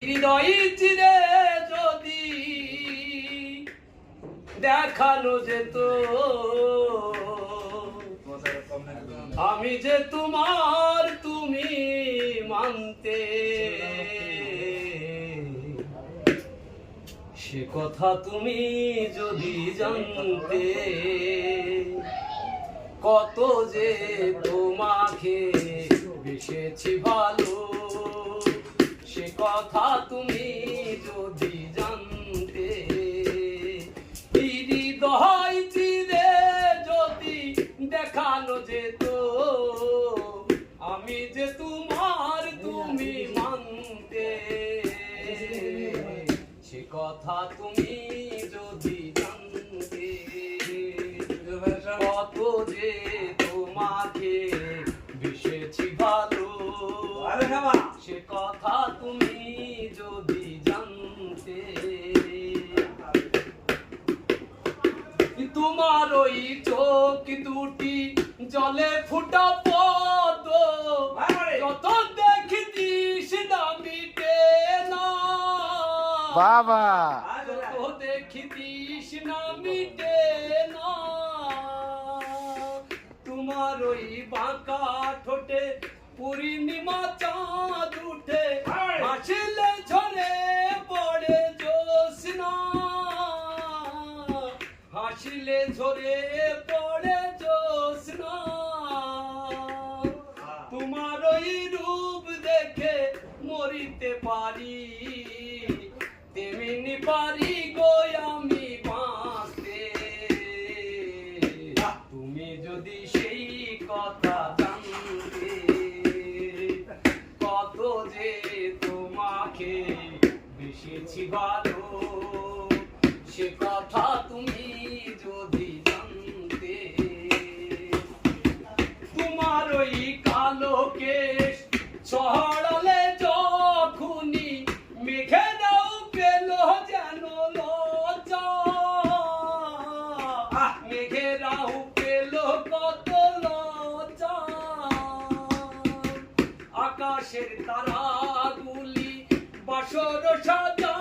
হৃদয় চিরে যদি দেখানো যেত আমি যে তোমার তুমি মানতে, সে কথা তুমি যদি জানতে, কত যে তোমাকে বেসেছি ভালো, সে কথা তুমি যদি জানতে। হৃদয় চিরে যদি দেখানো যেত আমি যে তোমার তুমি মানতে, সে কথা তুমি যদি জানতে, কত যে তোমাকে বেসেছি ভালো, সে কথা তুমি যদি জানতে। তোমার ওই চোখ দুটি জলে ফুটা পদ যত দেখিস না মিটে না বাবা, যত দেখিস না মিটে না। তোমার ওই বাঁকা ঠোঁটে পূর্ণিমা চাঁদ উঠে হাসিলে ঝরে পড়ে জ্যোৎস্না, হাসিলে ঝরে পড়ে জ্যোৎস্না। তোমার ওই রূপ দেখে মরিতে পারি, তেমনি পারি গো আমি বাঁচতে, তুমি যদি সেই কথা জানতে, কত যে তোমাকে বেসেছি ভালো, সে কথা তুমি যদি জানতে। তোমার ওই কালো কেশ ছড়ালে যখনই মেঘেরাও পেল যেন লজ্জা, মেঘেরাও পেল কত লজ্জা। আকাশের তারাগুলি বাসর সাজা